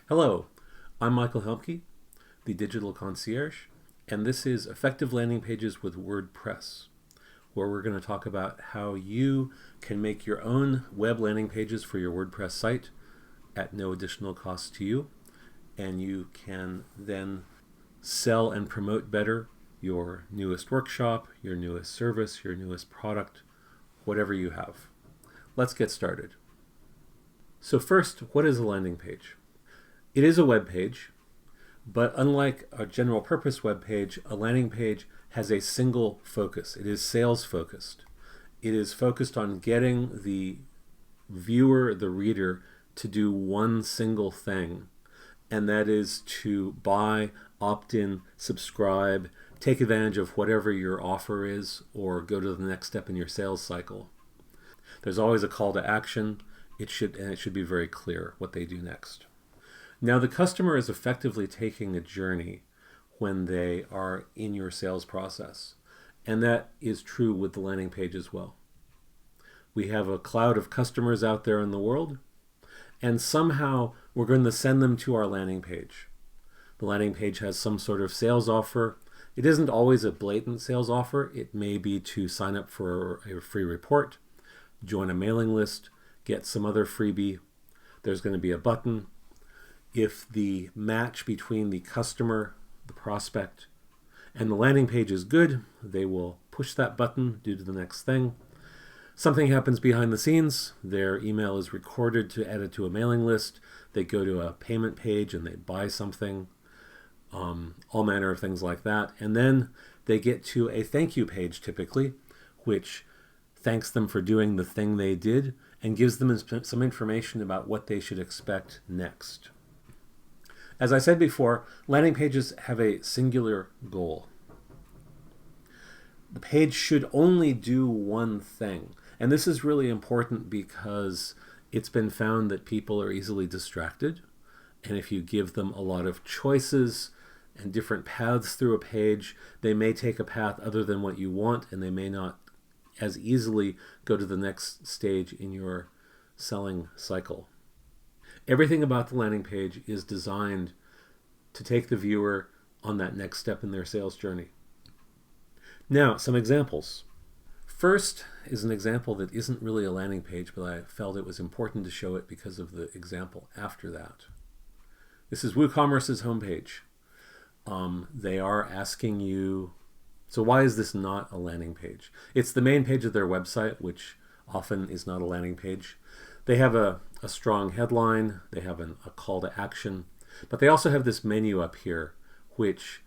Hello, I'm Michael Helmke, the Digital Concierge, and this is Effective Landing Pages with WordPress, where we're going to talk about how you can make your own web landing pages for your WordPress site at no additional cost to you, and you can then sell and promote better your newest workshop, your newest service, your newest product, whatever you have. Let's get started. So first, what is a landing page? It is a web page, but unlike a general purpose web page, a landing page has a single focus. It is sales focused. It is focused on getting the viewer, the reader, to do one single thing, and that is to buy, opt in, subscribe, take advantage of whatever your offer is, or go to the next step in your sales cycle. There's always a call to action. It should be very clear what they do next. Now, the customer is effectively taking a journey when they are in your sales process, and that is true with the landing page as well. We have a cloud of customers out there in the world, and somehow we're going to send them to our landing page. The landing page has some sort of sales offer. It isn't always a blatant sales offer. It may be to sign up for a free report, join a mailing list, get some other freebie. There's going to be a button. If the match between the customer, the prospect, and the landing page is good, they will push that button, do to the next thing. Something happens behind the scenes. Their email is recorded to add it to a mailing list. They go to a payment page and they buy something, all manner of things like that. And then they get to a thank you page typically, which thanks them for doing the thing they did and gives them some information about what they should expect next. As I said before, landing pages have a singular goal. The page should only do one thing. And this is really important because it's been found that people are easily distracted. And if you give them a lot of choices and different paths through a page, they may take a path other than what you want, and they may not as easily go to the next stage in your selling cycle. Everything about the landing page is designed to take the viewer on that next step in their sales journey. Now, some examples. First is an example that isn't really a landing page, but I felt it was important to show it because of the example after that. This is WooCommerce's homepage. They are asking you, so why is this not a landing page? It's the main page of their website, which often is not a landing page. They have a strong headline, they have a call to action, but they also have this menu up here, which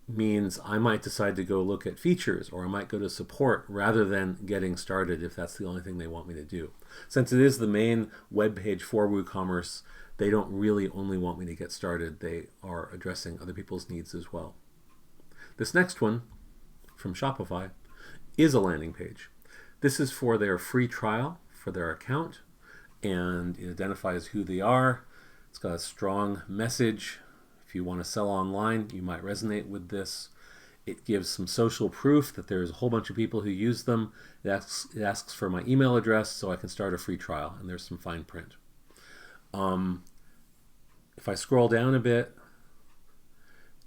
means I might decide to go look at features, or I might go to support rather than getting started if that's the only thing they want me to do. Since it is the main web page for WooCommerce, they don't really only want me to get started. They are addressing other people's needs as well. This next one from Shopify is a landing page. This is for their free trial for their account, and it identifies who they are. It's got a strong message. If you want to sell online, you might resonate with this. It gives some social proof that there's a whole bunch of people who use them. It asks for my email address so I can start a free trial, and there's some fine print. If I scroll down a bit,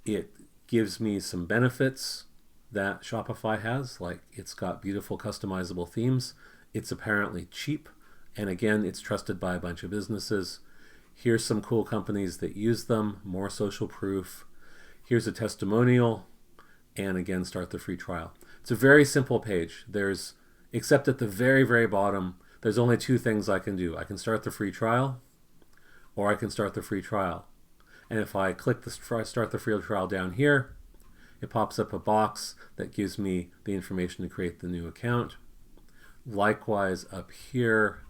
it gives me some benefits that Shopify has, like it's got beautiful customizable themes. It's apparently cheap, and again, it's trusted by a bunch of businesses. Here's some cool companies that use them, more social proof. Here's a testimonial, and again, start the free trial. It's a very simple page. Except at the very, very bottom, there's only two things I can do. I can start the free trial, or I can start the free trial. And if I click the start the free trial down here, it pops up a box that gives me the information to create the new account. Likewise, up here,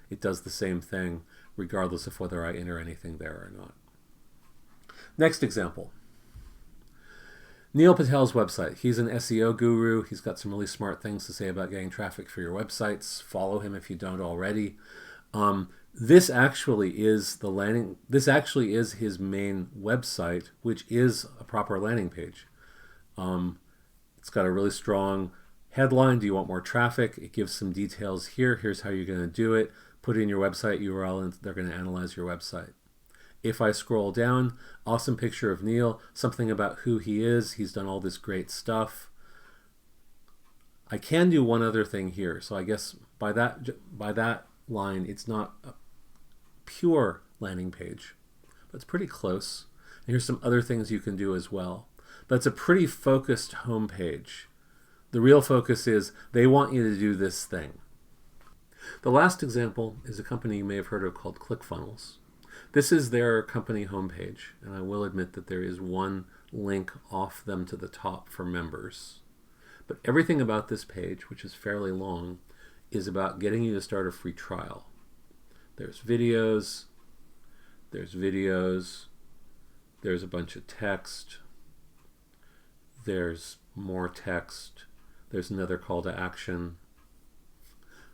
it does the same thing, regardless of whether I enter anything there or not. Next example. Neil Patel's website. He's an SEO guru. He's got some really smart things to say about getting traffic for your websites. Follow him if you don't already. This actually is his main website, which is a proper landing page. It's got a really strong headline. Do you want more traffic? It gives some details here. Here's how you're going to do it. Put in your website URL and they're going to analyze your website. If I scroll down, awesome picture of Neil, something about who he is. He's done all this great stuff. I can do one other thing here. So I guess by that line, it's not a pure landing page, but it's pretty close. And here's some other things you can do as well. But it's a pretty focused home page. The real focus is they want you to do this thing. The last example is a company you may have heard of called ClickFunnels. This is their company homepage, and I will admit that there is one link off them to the top for members. But everything about this page, which is fairly long, is about getting you to start a free trial. There's videos, there's a bunch of text, there's more text, there's another call to action,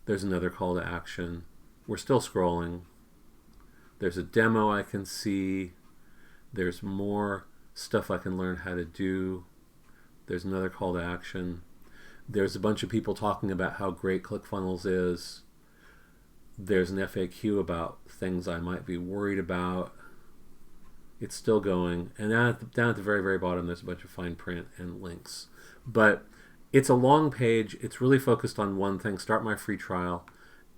there's another call to action. We're still scrolling. There's a demo I can see. There's more stuff I can learn how to do. There's another call to action. There's a bunch of people talking about how great ClickFunnels is. There's an FAQ about things I might be worried about. It's still going. And down at the very, very bottom, there's a bunch of fine print and links. But it's a long page. It's really focused on one thing, start my free trial.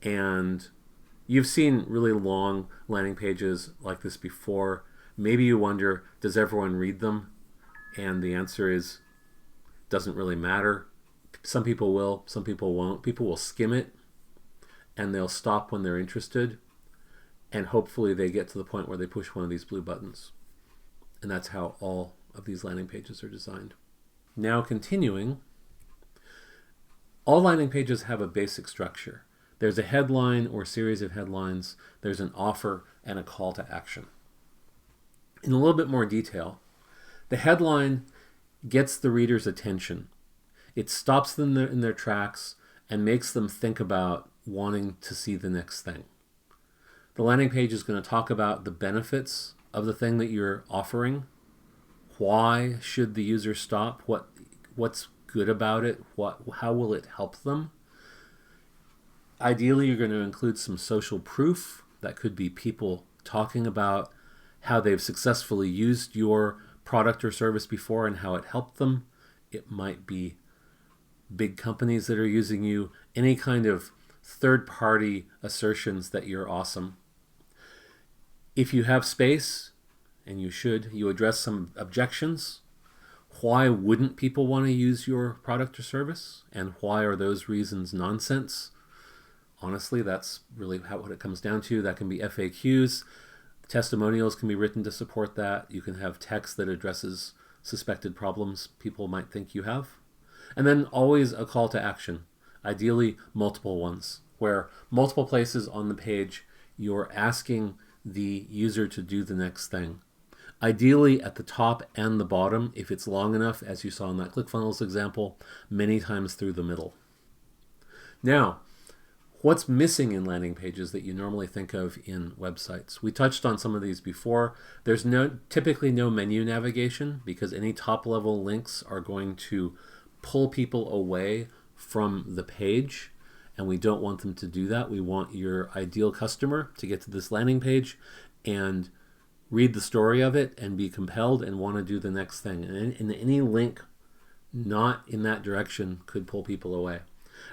And you've seen really long landing pages like this before. Maybe you wonder, does everyone read them? And the answer is, doesn't really matter. Some people will, some people won't. People will skim it, and they'll stop when they're interested. And hopefully they get to the point where they push one of these blue buttons. And that's how all of these landing pages are designed. Now continuing, all landing pages have a basic structure. There's a headline or series of headlines. There's an offer and a call to action. In a little bit more detail, the headline gets the reader's attention. It stops them in their tracks and makes them think about wanting to see the next thing. The landing page is going to talk about the benefits of the thing that you're offering. Why should the user stop? What's good about it? How will it help them? Ideally, you're going to include some social proof. That could be people talking about how they've successfully used your product or service before and how it helped them. It might be big companies that are using you, any kind of third-party assertions that you're awesome. If you have space, and you should, you address some objections. Why wouldn't people want to use your product or service? And why are those reasons nonsense? Honestly, that's really what it comes down to. That can be FAQs. Testimonials can be written to support that. You can have text that addresses suspected problems people might think you have. And then always a call to action, ideally multiple ones, where multiple places on the page you're asking the user to do the next thing. Ideally at the top and the bottom, if it's long enough, as you saw in that ClickFunnels example, many times through the middle. Now, what's missing in landing pages that you normally think of in websites? We touched on some of these before. There's typically no menu navigation because any top-level links are going to pull people away from the page, and we don't want them to do that. We want your ideal customer to get to this landing page and read the story of it and be compelled and want to do the next thing. And any link not in that direction could pull people away.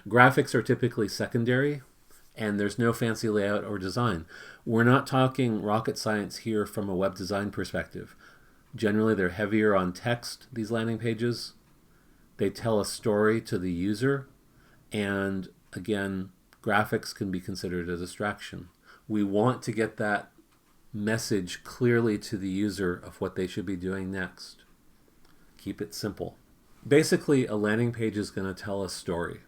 Graphics are typically secondary, and there's no fancy layout or design. We're not talking rocket science here from a web design perspective. Generally, they're heavier on text, these landing pages. They tell a story to the user, and again, graphics can be considered a distraction. We want to get that message clearly to the user of what they should be doing next. Keep it simple. Basically, a landing page is going to tell a story.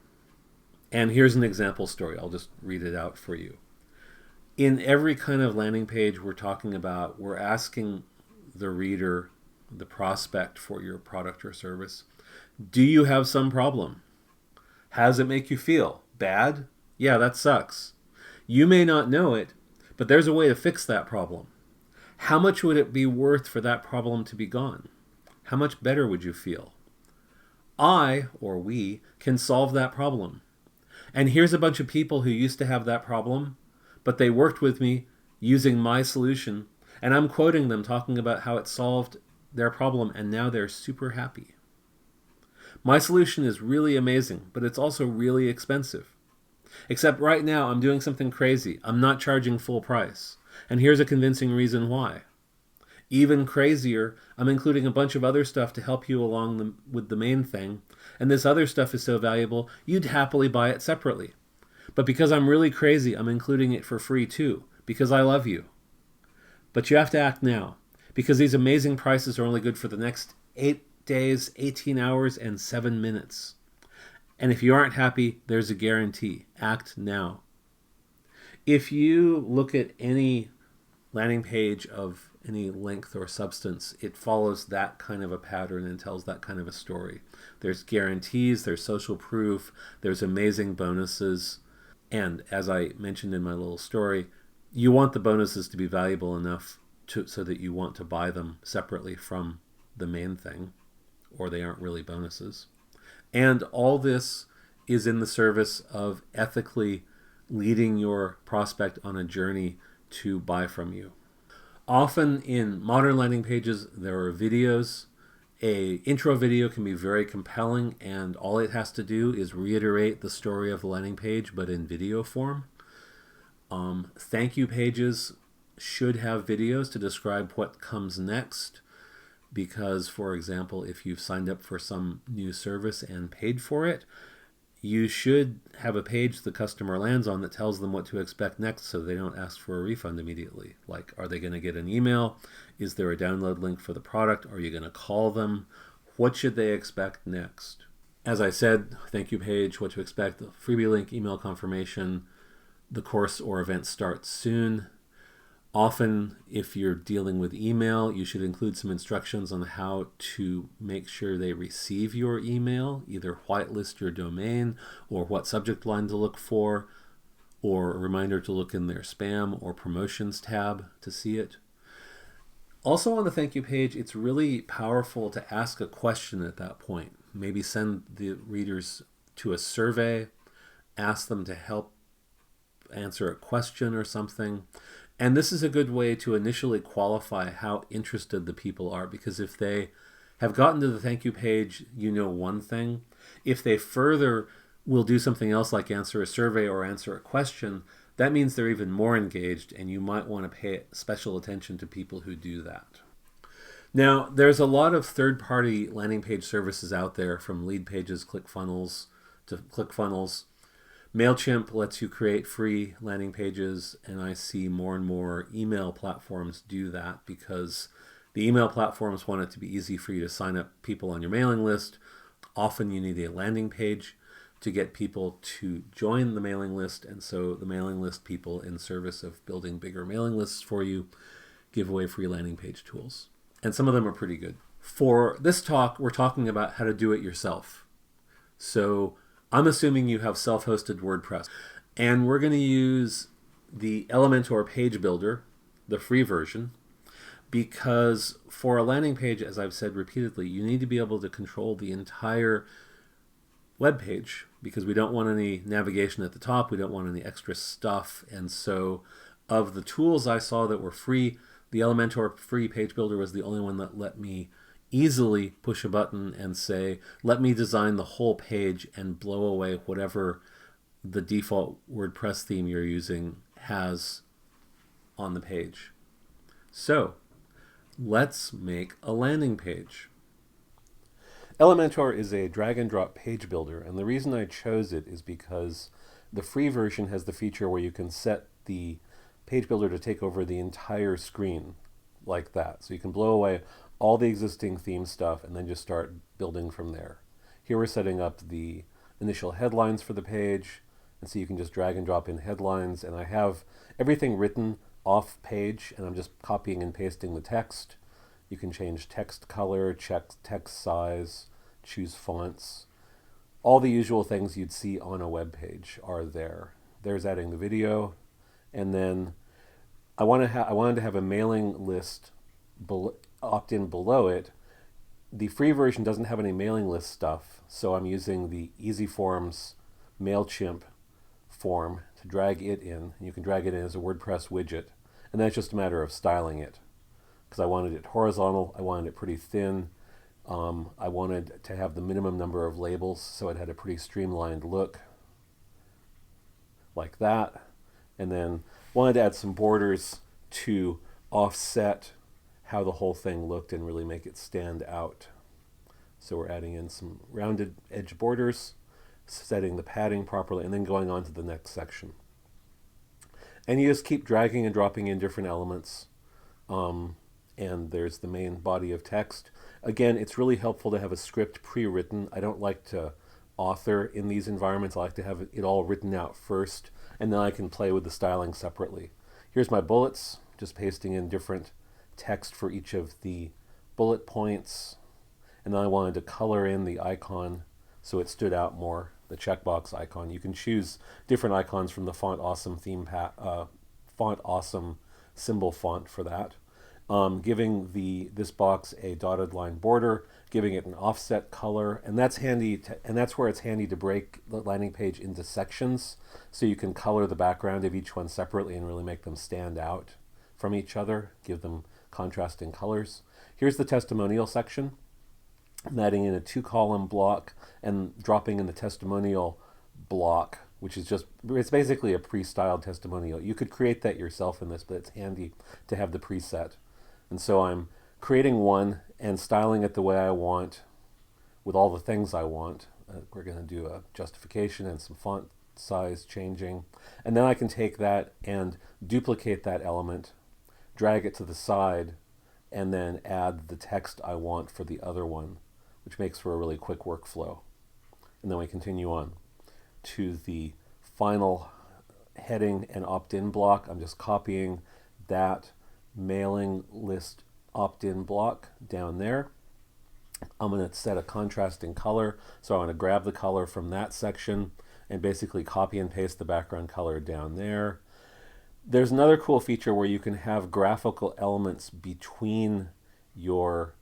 And here's an example story. I'll just read it out for you. In every kind of landing page we're talking about, we're asking the reader, the prospect for your product or service, do you have some problem? How does it make you feel? Bad? Yeah, that sucks. You may not know it, but there's a way to fix that problem. How much would it be worth for that problem to be gone? How much better would you feel? I, or we, can solve that problem. And here's a bunch of people who used to have that problem, but they worked with me using my solution, And I'm quoting them talking about how it solved their problem and now they're super happy. My solution is really amazing, but it's also really expensive. Except right now I'm doing something crazy. I'm not charging full price. And here's a convincing reason why. Even crazier, I'm including a bunch of other stuff to help you along with the main thing, and this other stuff is so valuable, you'd happily buy it separately. But because I'm really crazy, I'm including it for free too, because I love you. But you have to act now, because these amazing prices are only good for the next 8 days, 18 hours, and 7 minutes. And if you aren't happy, there's a guarantee. Act now. If you look at any landing page of any length or substance, it follows that kind of a pattern and tells that kind of a story. There's guarantees, there's social proof, there's amazing bonuses, and as I mentioned in my little story, you want the bonuses to be valuable enough so that you want to buy them separately from the main thing, or they aren't really bonuses. And all this is in the service of ethically leading your prospect on a journey to buy from you. Often in modern landing pages, there are videos. An intro video can be very compelling, and all it has to do is reiterate the story of the landing page, but in video form. Thank you pages should have videos to describe what comes next, because, for example, if you've signed up for some new service and paid for it, you should have a page the customer lands on that tells them what to expect next so they don't ask for a refund immediately. Like, are they going to get an email? Is there a download link for the product? Are you going to call them? What should they expect next? As I said, thank you page, what to expect, the freebie link, email confirmation, the course or event starts soon. Often, if you're dealing with email, you should include some instructions on how to make sure they receive your email, either whitelist your domain or what subject line to look for, or a reminder to look in their spam or promotions tab to see it. Also on the thank you page, it's really powerful to ask a question at that point. Maybe send the readers to a survey, ask them to help answer a question or something. And this is a good way to initially qualify how interested the people are, because if they have gotten to the thank you page, you know one thing. If they further will do something else like answer a survey or answer a question, that means they're even more engaged, and you might want to pay special attention to people who do that. Now, there's a lot of third-party landing page services out there, from lead pages, ClickFunnels to ClickFunnels. MailChimp lets you create free landing pages, and I see more and more email platforms do that because the email platforms want it to be easy for you to sign up people on your mailing list. Often you need a landing page to get people to join the mailing list, and so the mailing list people, in service of building bigger mailing lists for you, give away free landing page tools. And some of them are pretty good. For this talk, we're talking about how to do it yourself. So I'm assuming you have self-hosted WordPress, and we're going to use the Elementor page builder, the free version, because for a landing page, as I've said repeatedly, you need to be able to control the entire web page, because we don't want any navigation at the top, we don't want any extra stuff. And so of the tools I saw that were free, the Elementor free page builder was the only one that let me easily push a button and say, let me design the whole page and blow away whatever the default WordPress theme you're using has on the page. So let's make a landing page. Elementor is a drag and drop page builder, and the reason I chose it is because the free version has the feature where you can set the page builder to take over the entire screen like that. So you can blow away all the existing theme stuff and then just start building from there. Here we're setting up the initial headlines for the page, and so you can just drag and drop in headlines, and I have everything written off page, and I'm just copying and pasting the text. You can change text color, check text size, choose fonts. All the usual things you'd see on a web page are there. There's adding the video, and then I wanted to have a mailing list opt-in below it. The free version doesn't have any mailing list stuff, so I'm using the Easy Forms MailChimp form to drag it in. You can drag it in as a WordPress widget, and then it's just a matter of styling it. because I wanted it horizontal. I wanted it pretty thin. I wanted to have the minimum number of labels so it had a pretty streamlined look like that. And then wanted to add some borders to offset how the whole thing looked and really make it stand out. So we're adding in some rounded edge borders, setting the padding properly, and then going on to the next section. And you just keep dragging and dropping in different elements. And there's the main body of text. Again, it's really helpful to have a script pre-written. I don't like to author in these environments. I like to have it all written out first, and then I can play with the styling separately. Here's my bullets, just pasting in different text for each of the bullet points. And then I wanted to color in the icon so it stood out more, the checkbox icon. You can choose different icons from the Font Awesome Font Awesome symbol font for that. Giving this box a dotted line border, giving it an offset color, and that's handy. And that's where it's handy to break the landing page into sections, so you can color the background of each one separately and really make them stand out from each other, give them contrasting colors. Here's the testimonial section. I'm adding in a 2-column block and dropping in the testimonial block, which is it's basically a pre-styled testimonial. You could create that yourself in this, but it's handy to have the preset. And so I'm creating one and styling it the way I want with all the things I want. We're going to do a justification and some font size changing. And then I can take that and duplicate that element, drag it to the side, and then add the text I want for the other one, which makes for a really quick workflow. And then we continue on to the final heading and opt-in block. I'm just copying that mailing list opt-in block down there. I'm going to set a contrasting color. So I want to grab the color from that section and basically copy and paste the background color down there. There's another cool feature where you can have graphical elements between your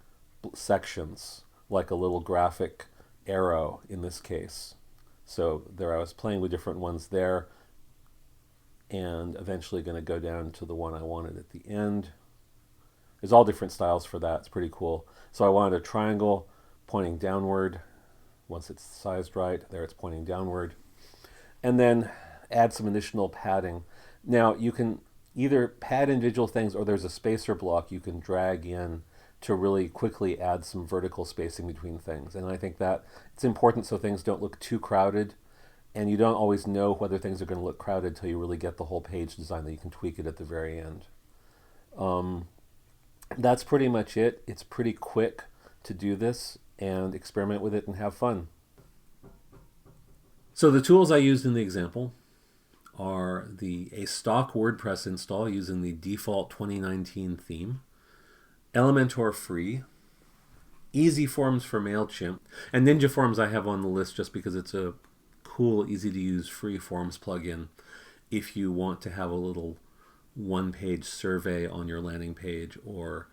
sections, like a little graphic arrow in this case. So there I was playing with different ones there, and eventually going to go down to the one I wanted at the end. There's all different styles for that. It's pretty cool. So I wanted a triangle pointing downward. Once it's sized right, there it's pointing downward. And then add some additional padding. Now you can either pad individual things, or there's a spacer block you can drag in to really quickly add some vertical spacing between things. And I think that it's important so things don't look too crowded, and you don't always know whether things are going to look crowded until you really get the whole page design, that you can tweak it at the very end. That's pretty much it. It's pretty quick to do this and experiment with it and have fun. So the tools I used in the example are a stock WordPress install using the default 2019 theme, Elementor free, Easy Forms for MailChimp, and Ninja Forms I have on the list just because it's a cool, easy to use free forms plugin if you want to have a little one-page survey on your landing page, or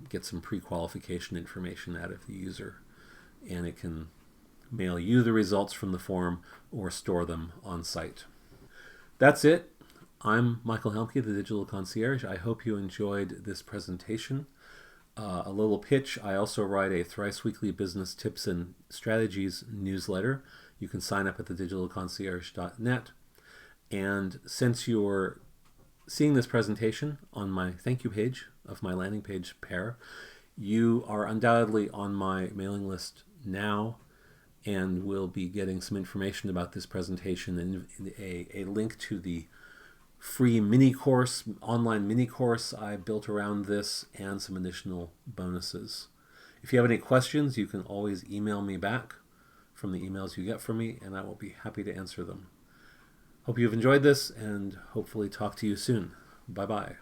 get some pre-qualification information out of the user, and it can mail you the results from the form or store them on site. That's it. I'm Michael Helmke, the Digital Concierge. I hope you enjoyed this presentation. A little pitch: I also write a thrice weekly business tips and strategies newsletter. You can sign up at thedigitalconcierge.net. And since you're seeing this presentation on my thank you page of my landing page pair, you are undoubtedly on my mailing list now and will be getting some information about this presentation and a link to the free mini course, online mini course I built around this, and some additional bonuses. If you have any questions, you can always email me back from the emails you get from me, and I will be happy to answer them. Hope you've enjoyed this, and hopefully talk to you soon. Bye-bye.